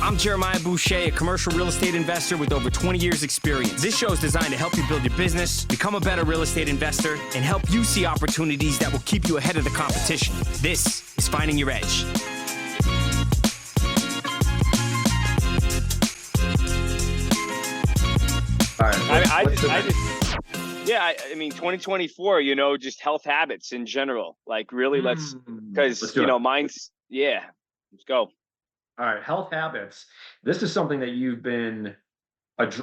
I'm Jeremiah Boucher, a commercial real estate investor with over 20 years experience. This show is designed to help you build your business, become a better real estate investor, and help you see opportunities that will keep you ahead of the competition. This is Finding Your Edge. All right. I mean, 2024, just health habits in general. Like really, let's mine's, let's go. All right. Health habits. This is something that you've been,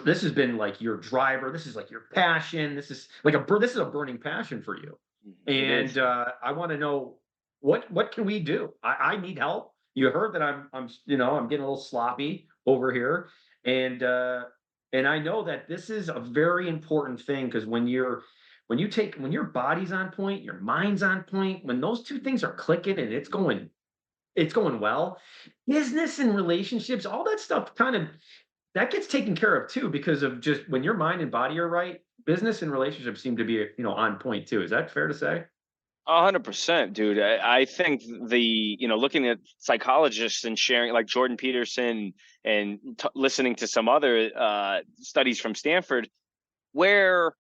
this has been like your driver. This is like your passion. This is a burning passion for you. And I want to know what can we do? I need help. You heard that I'm getting a little sloppy over here. And I know that this is a very important thing because when your body's on point, your mind's on point, when those two things are clicking and it's going well, business and relationships, all that stuff that gets taken care of too, because of just when your mind and body are right, business and relationships seem to be, on point too. Is that fair to say? 100%, dude. I think looking at psychologists and sharing like Jordan Peterson and listening to some other studies from Stanford, where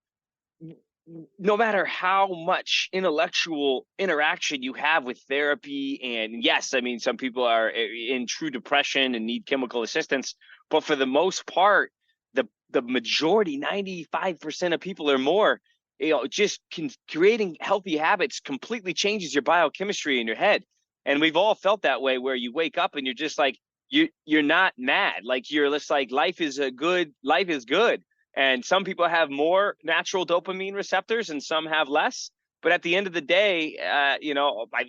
no matter how much intellectual interaction you have with therapy, and yes, I mean, some people are in true depression and need chemical assistance, but for the most part, the majority, 95% of people or more, creating healthy habits completely changes your biochemistry in your head. And we've all felt that way, where you wake up and you're just like, you're not mad. Like you're just like, life is good. And some people have more natural dopamine receptors and some have less. But at the end of the day,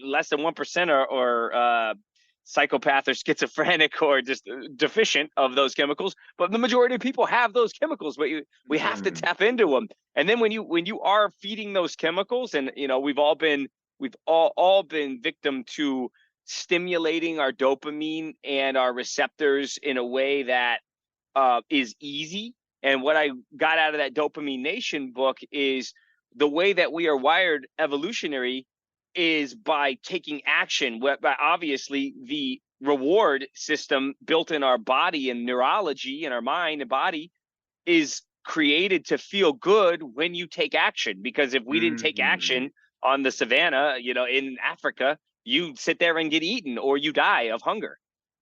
less than 1% are psychopath or schizophrenic or just deficient of those chemicals. But the majority of people have those chemicals, but we have to tap into them. And then when you are feeding those chemicals, and we've all been victim to stimulating our dopamine and our receptors in a way that is easy. And what I got out of that Dopamine Nation book is the way that we are wired evolutionary is by taking action. But obviously the reward system built in our body and neurology in our mind and body is created to feel good when you take action. Because if we didn't take action on the savannah, in Africa, you sit there and get eaten or you die of hunger.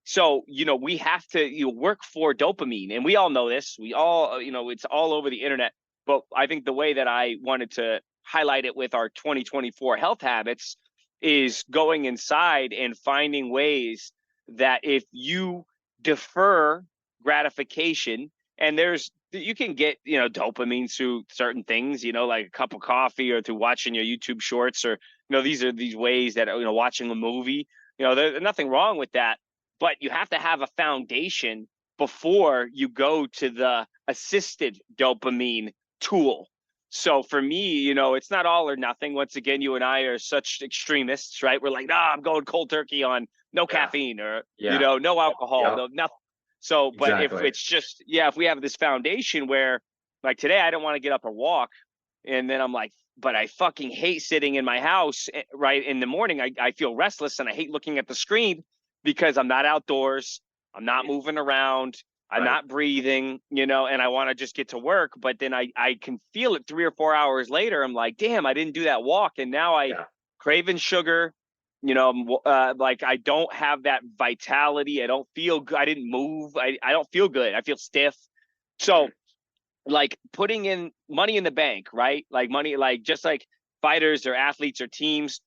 So, we have to work for dopamine, and we all know this. We all, it's all over the internet. But I think the way that I wanted to highlight it with our 2024 health habits is going inside and finding ways that if you defer gratification, and you can get, dopamine through certain things, like a cup of coffee or through watching your YouTube shorts, or, these are these ways that, watching a movie, there's nothing wrong with that. But you have to have a foundation before you go to the assisted dopamine tool. So for me, it's not all or nothing. Once again, you and I are such extremists, right? We're like, I'm going cold turkey on no caffeine or, no alcohol, no nothing. So, but if it's just, if we have this foundation where like today, I don't want to get up or walk. And then I'm like, but I fucking hate sitting in my house, right? In the morning, I feel restless and I hate looking at the screen, because I'm not outdoors, I'm not moving around, I'm not breathing, and I want to just get to work. But then I can feel it 3 or 4 hours later. I'm like, damn, I didn't do that walk. And now craving sugar, like I don't have that vitality. I don't feel good. I didn't move. I don't feel good. I feel stiff. So like putting in money in the bank, right? Like money, like just like fighters or athletes or teams,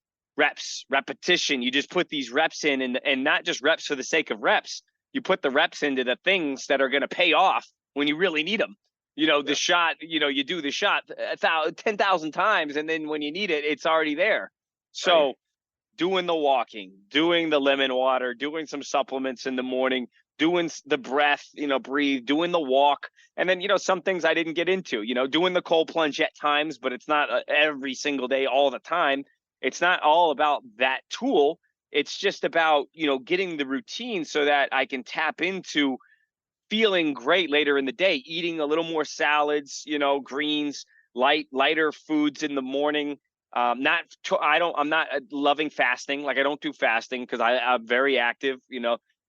repetition. You just put these reps in, and not just reps for the sake of reps. You put the reps into the things that are going to pay off when you really need them. The shot, you do the shot 10,000 times, and then when you need it, it's already there. So doing the walking, doing the lemon water, doing some supplements in the morning, doing the breath, breathe, doing the walk. And then, some things I didn't get into, doing the cold plunge at times, but it's not every single day, all the time. It's not all about that tool. It's just about, getting the routine so that I can tap into feeling great later in the day, eating a little more salads, greens, lighter foods in the morning. I'm not loving fasting. Like I don't do fasting because I'm very active,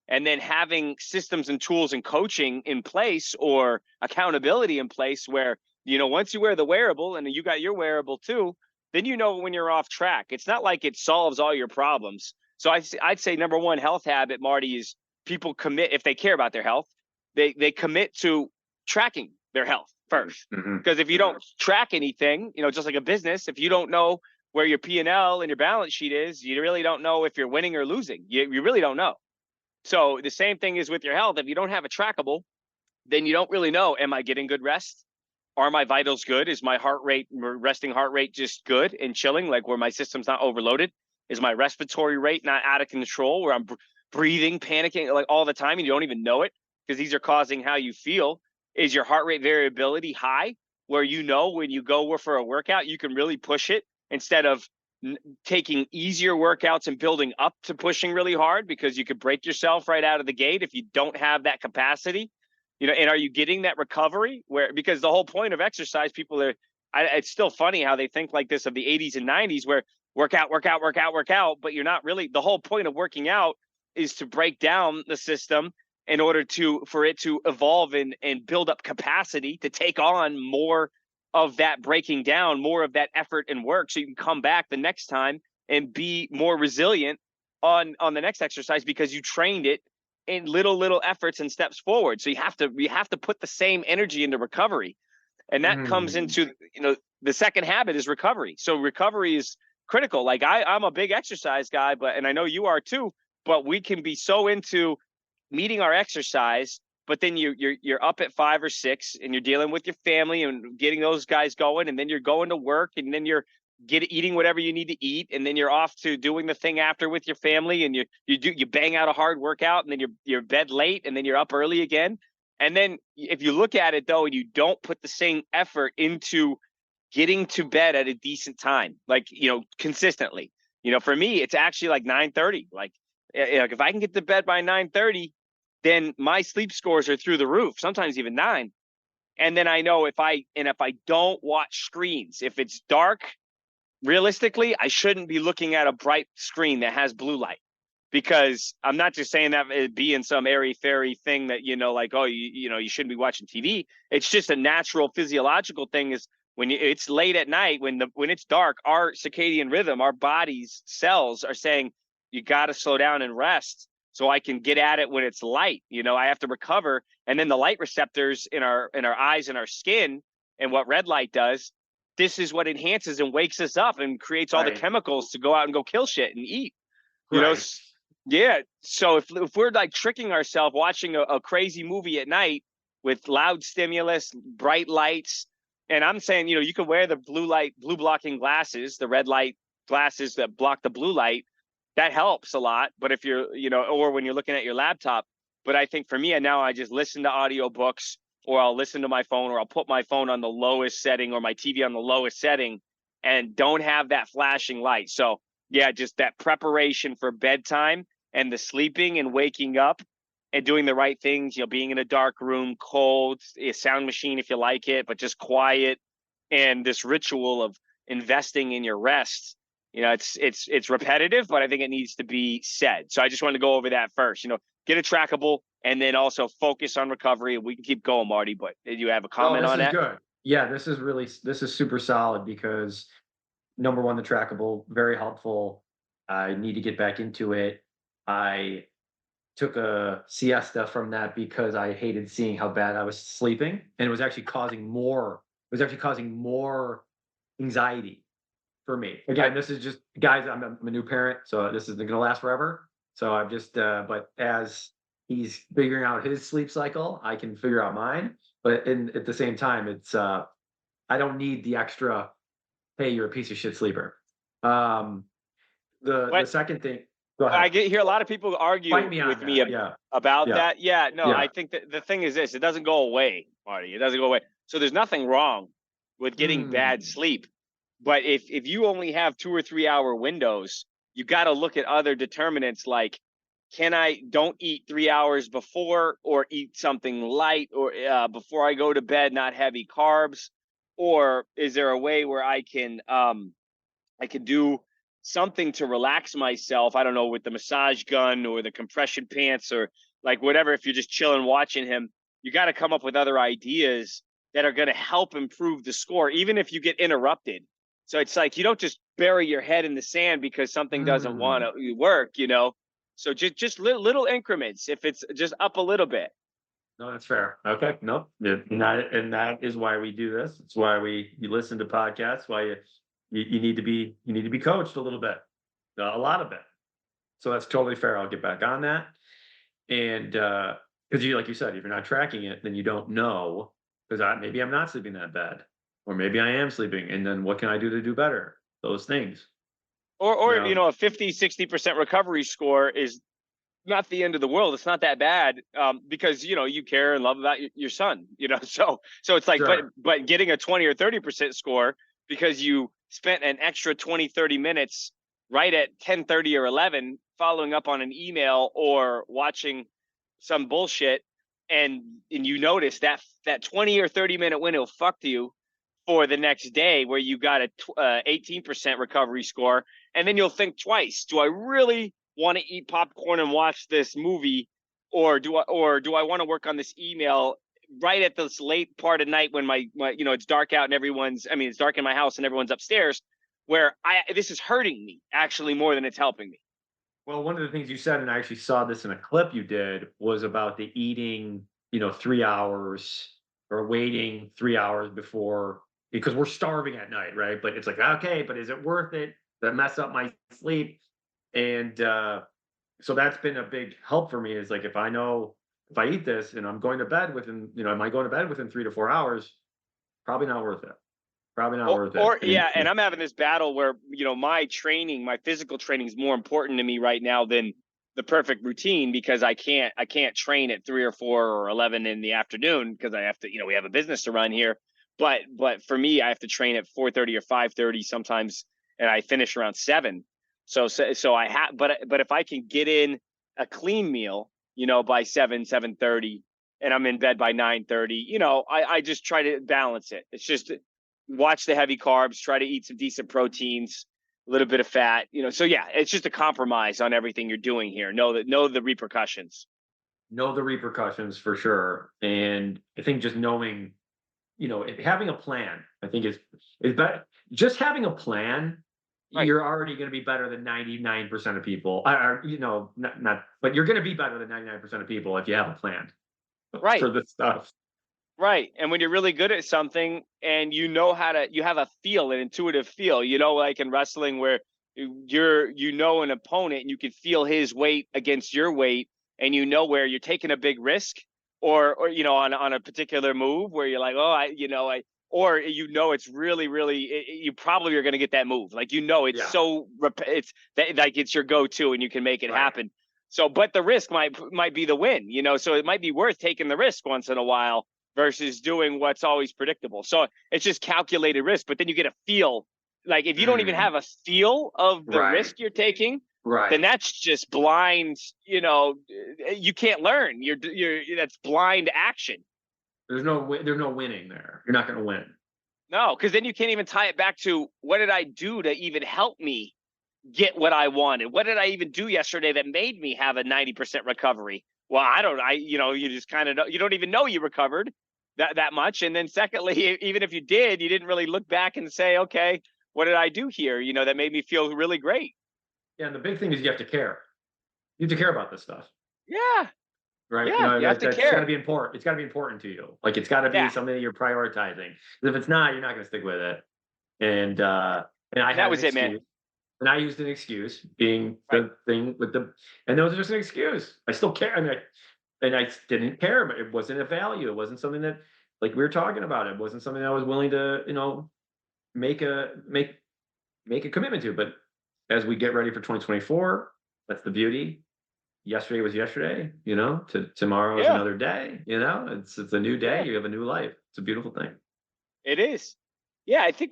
and then having systems and tools and coaching in place or accountability in place where, once you wear the wearable and you got your wearable too, then when you're off track. It's not like it solves all your problems. So I'd say number one health habit, Marty, is people commit, if they care about their health, they commit to tracking their health first. Because if you don't track anything, just like a business, if you don't know where your P&L and your balance sheet is, you really don't know if you're winning or losing. You really don't know. So the same thing is with your health. If you don't have a trackable, then you don't really know, am I getting good rest? Are my vitals good? Is my resting heart rate just good and chilling, like where my system's not overloaded? Is my respiratory rate not out of control, where I'm breathing, panicking like all the time and you don't even know it, because these are causing how you feel? Is your heart rate variability high, where when you go for a workout, you can really push it instead of taking easier workouts and building up to pushing really hard, because you could break yourself right out of the gate if you don't have that capacity? And are you getting that recovery? Because the whole point of exercise, it's still funny how they think like this of the 80s and 90s, where work out, but you're not really. The whole point of working out is to break down the system in order for it to evolve and build up capacity to take on more of that breaking down, more of that effort and work, so you can come back the next time and be more resilient on the next exercise, because you trained it in little efforts and steps forward. So you have to put the same energy into recovery. And that comes into, the second habit is recovery. So recovery is critical. Like I'm a big exercise guy, and I know you are too, but we can be so into meeting our exercise, but then you're up at 5 or 6 and you're dealing with your family and getting those guys going. And then you're going to work, and then you're eating whatever you need to eat. And then you're off to doing the thing after with your family, and you bang out a hard workout, and then you're bed late, and then you're up early again. And then if you look at it though, and you don't put the same effort into getting to bed at a decent time, like, consistently, for me, it's actually like 9:30. Like if I can get to bed by 9:30, then my sleep scores are through the roof, sometimes even 9. And then I know if I don't watch screens, if it's dark, realistically, I shouldn't be looking at a bright screen that has blue light, because I'm not just saying that it be in some airy fairy thing that, like, oh, you shouldn't be watching TV. It's just a natural physiological thing. Is when it's late at night, when it's dark, our circadian rhythm, our body's cells are saying, you got to slow down and rest so I can get at it when it's light. I have to recover. And then the light receptors in our eyes and our skin, and what red light does, this is what enhances and wakes us up and creates all the chemicals to go out and go kill shit and eat. Yeah. So if we're like tricking ourselves watching a crazy movie at night with loud stimulus, bright lights, and I'm saying, you can wear the blue blocking glasses, the red light glasses that block the blue light. That helps a lot. But if you're, or when you're looking at your laptop, but I think for me, and now I just listen to audiobooks, or I'll listen to my phone, or I'll put my phone on the lowest setting, or my TV on the lowest setting, and don't have that flashing light. So yeah, just that preparation for bedtime and the sleeping and waking up and doing the right things, being in a dark room, cold, a sound machine if you like it, but just quiet, and this ritual of investing in your rest. It's repetitive, but I think it needs to be said. So I just wanted to go over that first, get a trackable, and then also focus on recovery. We can keep going, Marty, but did you have a comment on that? Good. Yeah, this is super solid, because number one, the trackable, very helpful. I need to get back into it. I took a siesta from that because I hated seeing how bad I was sleeping, and it was actually causing more anxiety for me. Again, this is just, guys, I'm a new parent, so this isn't going to last forever. So I'm just, but as he's figuring out his sleep cycle, I can figure out mine. But at the same time, it's, I don't need the extra, hey, you're a piece of shit sleeper. The second thing, go ahead. I hear a lot of people argue with me about that. Yeah, no, I think that the thing is this, it doesn't go away, Marty. It doesn't go away. So there's nothing wrong with getting bad sleep. But if you only have 2 or 3 hour windows, you got to look at other determinants, like, don't eat 3 hours before, or eat something light, or before I go to bed, not heavy carbs, or is there a way where I can do something to relax myself. I don't know, with the massage gun or the compression pants or like whatever. If you're just chilling watching him, you got to come up with other ideas that are going to help improve the score, even if you get interrupted. So it's like you don't just bury your head in the sand because something doesn't want to work, you know. So just little increments. If it's just up a little bit. No, that's fair. Okay, nope. And that is why we do this. It's why you listen to podcasts. Why you need to be coached a little bit, a lot of it. So that's totally fair. I'll get back on that. And because like you said, if you're not tracking it, then you don't know. Because maybe I'm not sleeping that bad, or maybe I am sleeping. And then what can I do to do better? Those things. Or a 50-60% recovery score is not the end of the world. It's not that bad, because you care and love about your son. So it's like, Sure. but getting a 20 or 30% score because you spent an extra 20-30 minutes right at 10:30 or 11 following up on an email or watching some bullshit, and you notice that 20 or 30-minute window fucked you for the next day, where you got a 18% recovery score, and then you'll think twice: do I really want to eat popcorn and watch this movie, or do I want to work on this email right at this late part of night when my it's dark out and it's dark in my house and everyone's upstairs, where this is hurting me actually more than it's helping me. Well, one of the things you said, and I actually saw this in a clip you did, was about the eating, 3 hours or waiting 3 hours before, because we're starving at night, right? But it's like, okay, but is it worth it? That mess up my sleep. And so that's been a big help for me, is like, if I know if I eat this and I'm going to bed within, am I going to bed within 3 to 4 hours? Probably not worth it. Probably not worth it. And I'm having this battle where, my physical training is more important to me right now than the perfect routine, because I can't train at 3 or 4 or 11 in the afternoon because I have to, we have a business to run here. But for me, I have to train at 4:30 or 5:30 sometimes, and I finish around 7. So I have, but if I can get in a clean meal, by 7:30, and I'm in bed by 9:30, I just try to balance it. It's just watch the heavy carbs, try to eat some decent proteins, a little bit of fat, So yeah, it's just a compromise on everything you're doing here. Know the repercussions. Know the repercussions for sure. And I think just knowing, having a plan, I think is better. Just having a plan, right. You're already going to be better than 99% of people. But you're going to be better than 99% of people if you have a plan, right, for this stuff. Right. And when you're really good at something and you have a feel, an intuitive feel, like in wrestling where an opponent and you can feel his weight against your weight, and where you're taking a big risk, or on a particular move where you're like, it's really, really, you probably are going to get that move. Like, it's so, it's that, like, it's your go-to and you can make it happen. So, but the risk might be the win, so it might be worth taking the risk once in a while versus doing what's always predictable. So it's just calculated risk, but then you get a feel. Like, if you don't even have a feel of the risk you're taking, then that's just blind, you can't learn. That's blind action. There's no winning there. You're not going to win. No, because then you can't even tie it back to, what did I do to even help me get what I wanted? What did I even do yesterday that made me have a 90% recovery? Well, you just kind of, you don't even know you recovered that much. And then secondly, even if you did, you didn't really look back and say, okay, what did I do here? That made me feel really great. Yeah. And the big thing is you have to care. You have to care about this stuff. Yeah. Right. Yeah, you have to care. It's got to be important. It's got to be important to you. Like, it's got to be something that you're prioritizing. If it's not, you're not going to stick with it. And that was it, man. And I used an excuse, being the thing with and that was just an excuse. I still care. I didn't care, but it wasn't a value. It wasn't something that, like we were talking about, it wasn't something that I was willing to, make a commitment to. But as we get ready for 2024, that's the beauty. Yesterday was yesterday, tomorrow is another day, it's a new day. You have a new life. It's a beautiful thing. It is. Yeah, I think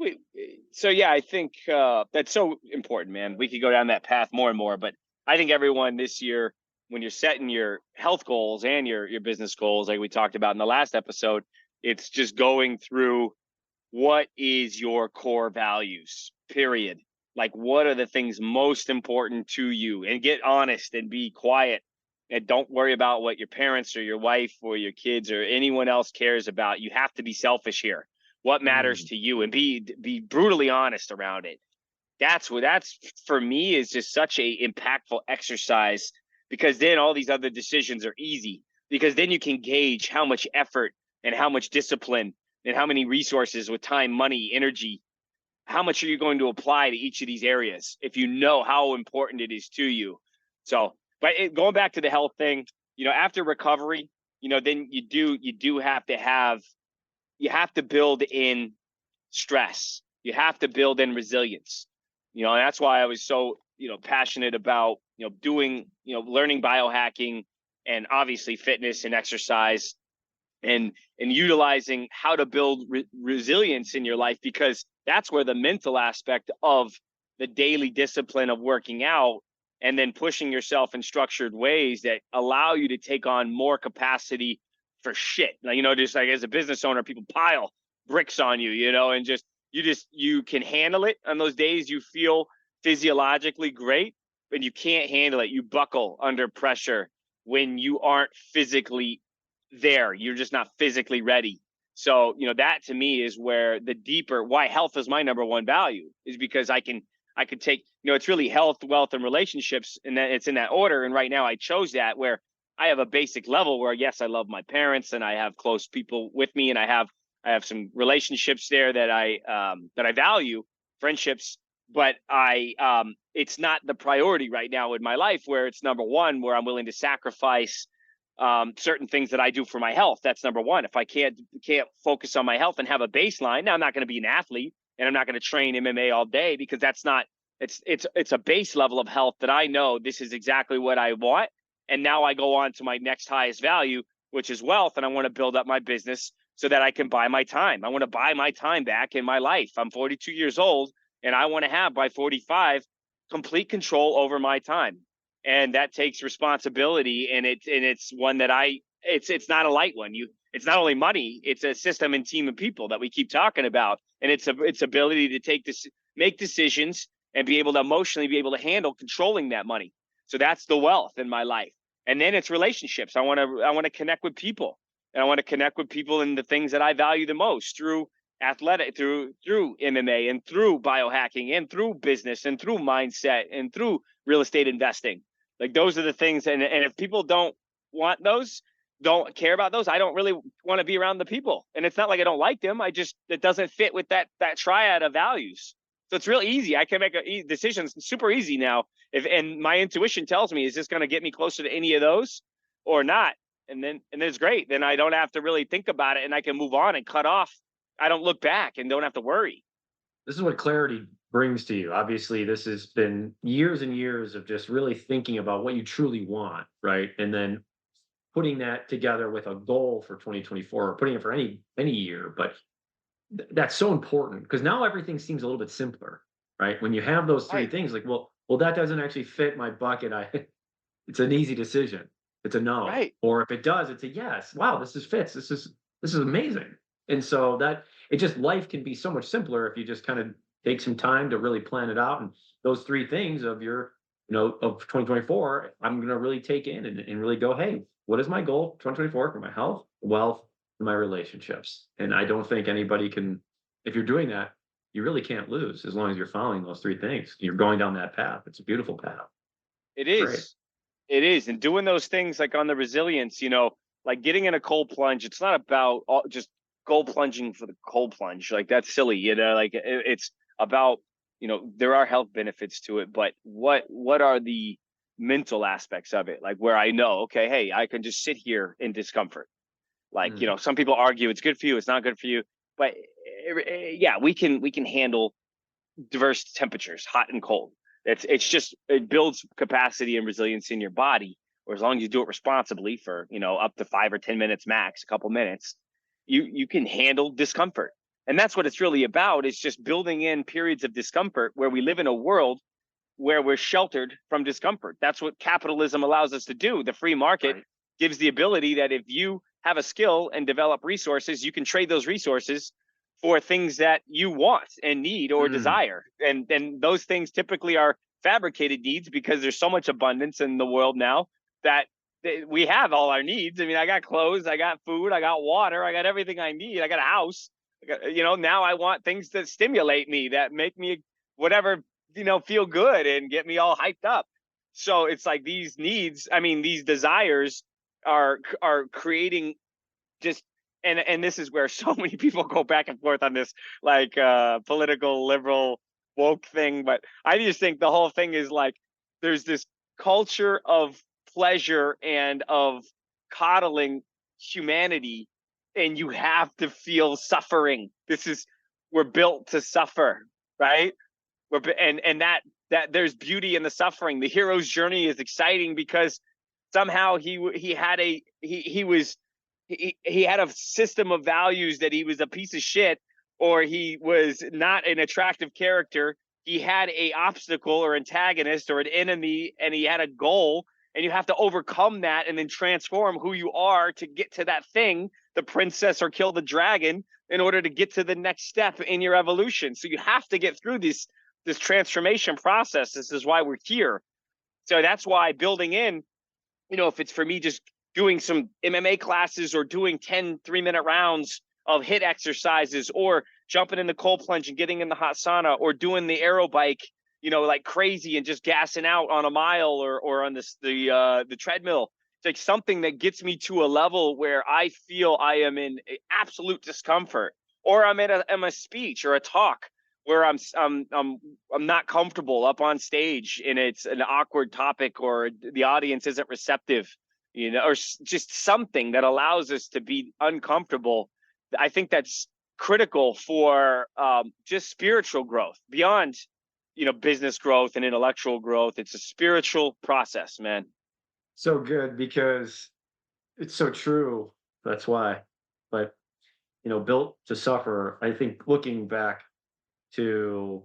that's so important, man. We could go down that path more and more, but I think everyone this year, when you're setting your health goals and your business goals, like we talked about in the last episode, it's just going through, what is your core values, period. Like, what are the things most important to you? And get honest and be quiet. And don't worry about what your parents or your wife or your kids or anyone else cares about. You have to be selfish here. What matters to you, and be brutally honest around it. That's for me is just such a impactful exercise, because then all these other decisions are easy, because then you can gauge how much effort and how much discipline and how many resources with time, money, energy, how much are you going to apply to each of these areas if you know how important it is to you. So, but going back to the health thing, after recovery, then you do have to build in stress. You have to build in resilience. And that's why I was so, passionate about, learning biohacking, and obviously fitness and exercise, and utilizing how to build resilience in your life, because that's where the mental aspect of the daily discipline of working out and then pushing yourself in structured ways that allow you to take on more capacity for shit. Like, just like as a business owner, people pile bricks on you, and you can handle it on those days you feel physiologically great, but you can't handle it. You buckle under pressure when you aren't physically there. You're just not physically ready. So, that to me is where the deeper why health is my number one value, is because I can take, it's really health, wealth, and relationships, and that it's in that order. And right now I chose that, where I have a basic level where, yes, I love my parents and I have close people with me, and I have some relationships there that I value, friendships, but it's not the priority right now in my life, where it's number one, where I'm willing to sacrifice certain things that I do for my health. That's number one. If I can't focus on my health and have a baseline, now I'm not going to be an athlete, and I'm not going to train MMA all day, because that's not, it's a base level of health that I know this is exactly what I want. And now I go on to my next highest value, which is wealth. And I want to build up my business so that I can buy my time. I want to buy my time back in my life. I'm 42 years old, and I want to have, by 45, complete control over my time. And that takes responsibility, and it's one that it's not a light one. It's not only money, it's a system and team of people that we keep talking about. And it's ability to make decisions and be able to emotionally be able to handle controlling that money. So that's the wealth in my life. And then it's relationships. I want to connect with people, and I want to connect with people in the things that I value the most, through through MMA, and through biohacking, and through business, and through mindset, and through real estate investing. Like, those are the things. And if people don't want those, don't care about those, I don't really want to be around the people. And it's not like I don't like them. It doesn't fit with that triad of values. So it's real easy. I can make decisions super easy now. And my intuition tells me, is this going to get me closer to any of those or not? And then it's great. Then I don't have to really think about it, and I can move on and cut off. I don't look back and don't have to worry. This is what clarity brings to you. Obviously, this has been years and years of just really thinking about what you truly want, right? And then putting that together with a goal for 2024, or putting it for any year. But that's so important, because now everything seems a little bit simpler, right? When you have those three things, like, well, that doesn't actually fit my bucket. It's an easy decision. It's a no. Right. Or if it does, it's a yes. Wow, this fits. This is amazing. And so that life can be so much simpler if you just kind of take some time to really plan it out. And those three things of your, of 2024, I'm going to really take in and really go, hey, what is my goal 2024 for my health, wealth, and my relationships? And I don't think anybody can, if you're doing that, you really can't lose, as long as you're following those three things. You're going down that path. It's a beautiful path. It is. Great. It is. And doing those things, like on the resilience, like getting in a cold plunge, it's not about just cold plunging for the cold plunge. Like, that's silly, like it's about, there are health benefits to it, but what are the mental aspects of it? Like, where I know, okay, hey, I can just sit here in discomfort. Like, some people argue it's good for you, it's not good for you, but yeah, we can handle diverse temperatures, hot and cold. It builds capacity and resilience in your body, or as long as you do it responsibly for, up to 5 or 10 minutes max, a couple minutes, you can handle discomfort. And that's what it's really about, is just building in periods of discomfort, where we live in a world where we're sheltered from discomfort. That's what capitalism allows us to do. The free market gives the ability that if you have a skill and develop resources, you can trade those resources for things that you want and need or Mm, desire. And those things typically are fabricated needs because there's so much abundance in the world now that we have all our needs. I mean, I got clothes, I got food, I got water, I got everything I need. I got a house. Now I want things that stimulate me, that make me whatever, feel good and get me all hyped up. So it's like these needs, I mean, these desires are creating just and this is where so many people go back and forth on this like political liberal woke thing, but I just think the whole thing is like there's this culture of pleasure and of coddling humanity, and you have to feel suffering. We're built to suffer, right? And that there's beauty in the suffering. The hero's journey is exciting because somehow he had he had a system of values that he was a piece of shit or he was not an attractive character. He had a obstacle or antagonist or an enemy, and he had a goal, and you have to overcome that and then transform who you are to get to that thing, the princess or kill the dragon, in order to get to the next step in your evolution. So you have to get through this transformation process. This is why we're here. So that's why building in, if it's for me just doing some MMA classes or doing 10 3-minute rounds of hit exercises or jumping in the cold plunge and getting in the hot sauna or doing the aero bike, like crazy and just gassing out on a mile or on the treadmill. It's like something that gets me to a level where I feel I am in absolute discomfort, or I'm at a speech or a talk where I'm not comfortable up on stage and it's an awkward topic or the audience isn't receptive, or just something that allows us to be uncomfortable. I think that's critical for just spiritual growth beyond, business growth and intellectual growth. It's a spiritual process, man. so good because it's so true. That's why. But built to suffer. I think looking back to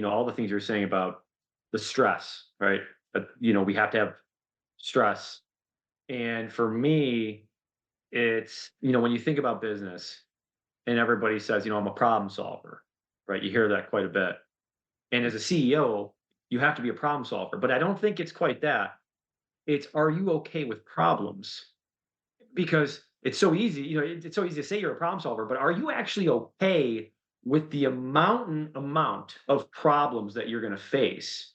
all the things you're saying about the stress, right? We have to have stress, and for me, it's when you think about business, and everybody says, I'm a problem solver, right? You hear that quite a bit, and as a CEO, you have to be a problem solver. But I don't think it's quite that. It's, are you okay with problems? Because it's so easy, it's so easy to say you're a problem solver, but are you actually okay with the amount of problems that you're going to face?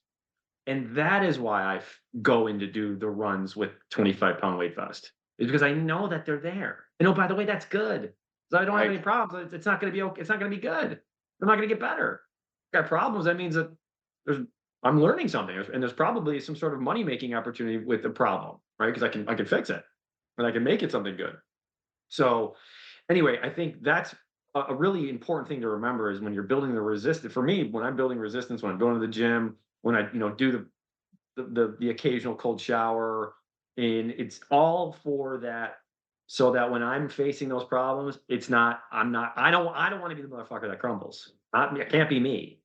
And that is why go in to do the runs with 25-pound weight vest, is because I know that they're there. And oh, by the way, that's good. So I don't have Right. any problems. It's not going to be okay. It's not going to be good. I'm not going to get better. Got problems. That means that I'm learning something, and there's probably some sort of money making opportunity with the problem, right? Because I can fix it, and I can make it something good. So anyway, I think that's a really important thing to remember is when you're building the resistance. For me, when I'm building resistance, when I'm going to the gym, when I do the occasional cold shower, and it's all for that, so that when I'm facing those problems, it's not I don't want to be the motherfucker that crumbles. It can't be me.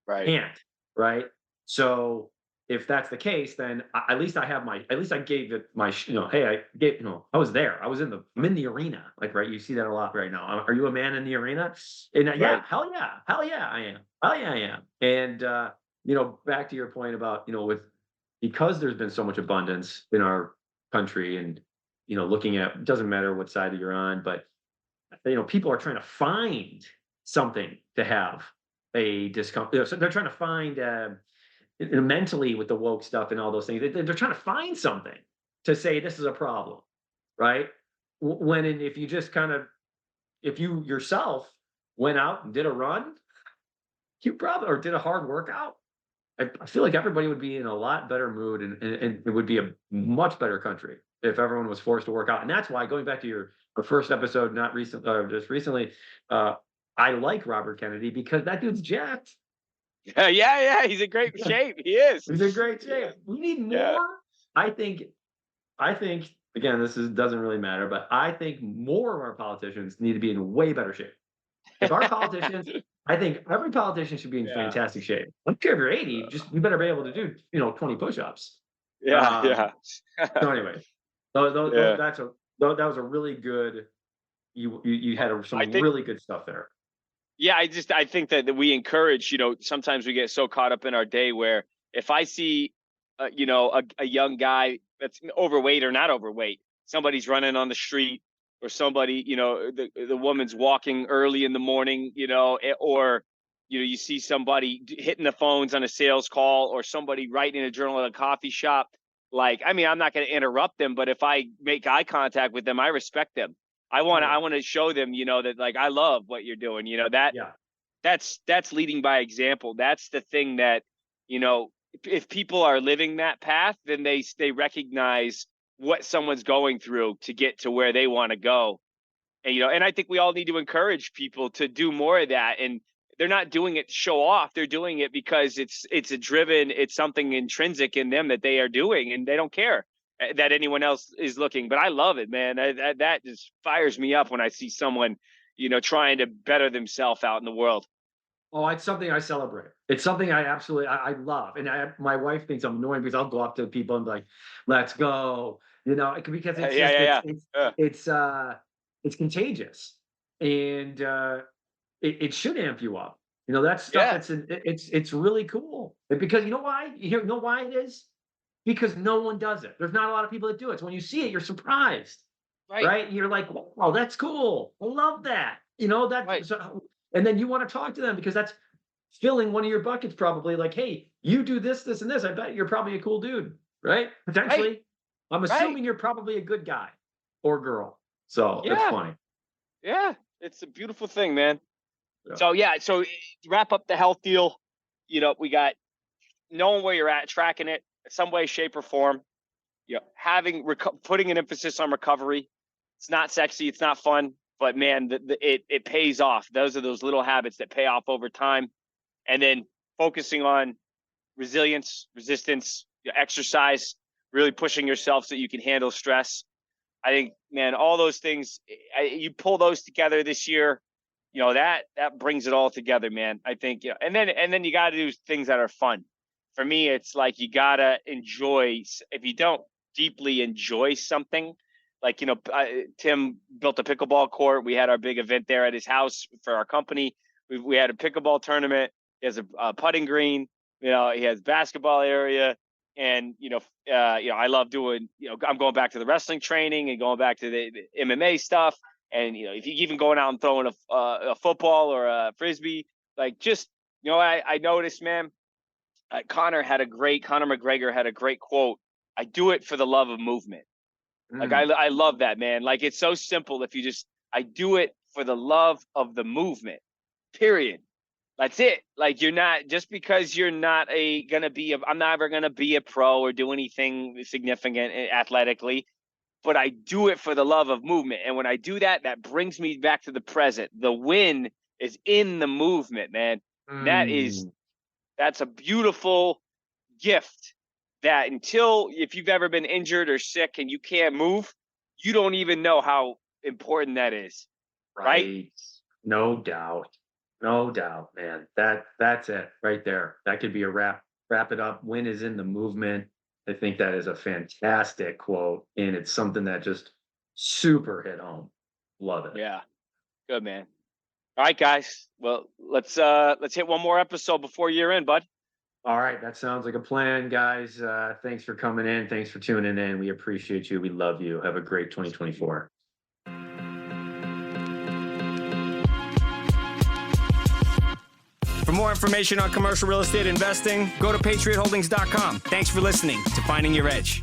Right. Can't, right? So if that's the case, then at least at least I gave it my, hey, I gave, I was there. I'm in the arena. Like, right. You see that a lot right now. Are you a man in the arena? And yeah, Right. hell yeah, I am. Hell yeah, I am. And, back to your point about, because there's been so much abundance in our country and, looking at, it doesn't matter what side you're on, but, people are trying to find something to have a discomfort. So they're trying to find, mentally with the woke stuff and all those things, they're trying to find something to say this is a problem, right? If you just if you yourself went out and did a run, you probably, or did a hard workout, I feel like everybody would be in a lot better mood, and it would be a much better country if everyone was forced to work out. And that's why, going back to your first episode, not recent, just recently, uh, I like Robert Kennedy because that dude's jacked. Yeah. He's in great shape. He is. He's in great Yeah. shape. We need Yeah. more. I think. I think again, doesn't really matter, but I think more of our politicians need to be in way better shape. If our politicians, I think every politician should be in Yeah. fantastic shape. I don't care if you're 80, just you better be able to do 20 push-ups. Yeah. Um, Yeah. so anyway, Yeah. that was a really good. You had some I think really good stuff there. Yeah, I think that we encourage, sometimes we get so caught up in our day where if I see, a young guy that's overweight or not overweight, somebody's running on the street, or somebody, the woman's walking early in the morning, or, you see somebody hitting the phones on a sales call, or somebody writing a journal at a coffee shop. Like, I mean, I'm not going to interrupt them, but if I make eye contact with them, I respect them. I want to show them, that like, I love what you're doing, Yeah. that's leading by example. That's the thing that, if people are living that path, then they recognize what someone's going through to get to where they want to go. And, and I think we all need to encourage people to do more of that. And they're not doing it to show off. They're doing it because it's something intrinsic in them that they are doing, and they don't care that anyone else is looking. But I love it, man. That just fires me up when I see someone, trying to better themselves out in the world. Oh, it's something I celebrate. It's something I absolutely I love, and my wife thinks I'm annoying because I'll go up to people and be like, "Let's go," because it's contagious, and it should amp you up. That stuff. It's really cool because you know why? You know why it is? Because no one does it. There's not a lot of people that do it. So when you see it, you're surprised, right? You're like, "Wow, that's cool. I love that." That. Right. So, and then you want to talk to them because that's filling one of your buckets, probably. Like, hey, you do this, this, and this. I bet you're probably a cool dude, right? Potentially. Right. I'm assuming you're probably a good guy or girl. So that's funny. Yeah, it's a beautiful thing, man. Yeah. So to wrap up the health deal, we got knowing where you're at, tracking it in some way, shape, or form. Putting an emphasis on recovery. It's not sexy, it's not fun, but man, it pays off. Those are those little habits that pay off over time. And then focusing on resilience, resistance, exercise, really pushing yourself so that you can handle stress. I think, man, all those things, you pull those together this year, that brings it all together, man. I think, and then you got to do things that are fun. For me, it's like you got to enjoy. If you don't deeply enjoy something, like, Tim built a pickleball court. We had our big event there at his house for our company. We had a pickleball tournament. He has a putting green. He has basketball area. And, I love doing, I'm going back to the wrestling training and going back to the MMA stuff. And, if you even going out and throwing a football or a Frisbee, like just, I noticed, man, Conor McGregor had a great quote. I do it for the love of movement. Like, I love that, man. Like, it's so simple. I do it for the love of the movement, period. That's it. Like, you're not, just because you're not I'm never going to be a pro or do anything significant athletically, but I do it for the love of movement. And when I do that, that brings me back to the present. The win is in the movement, man. That's a beautiful gift that if you've ever been injured or sick and you can't move, you don't even know how important that is. Right? No doubt. No doubt, man. That's it right there. That could be a wrap it up. Win is in the movement. I think that is a fantastic quote, and it's something that just super hit home. Love it. Yeah. Good, man. All right, guys. Well, let's hit one more episode before year end, bud. All right, that sounds like a plan, guys. Thanks for coming in. Thanks for tuning in. We appreciate you. We love you. Have a great 2024. For more information on commercial real estate investing, go to patriotholdings.com. Thanks for listening to Finding Your Edge.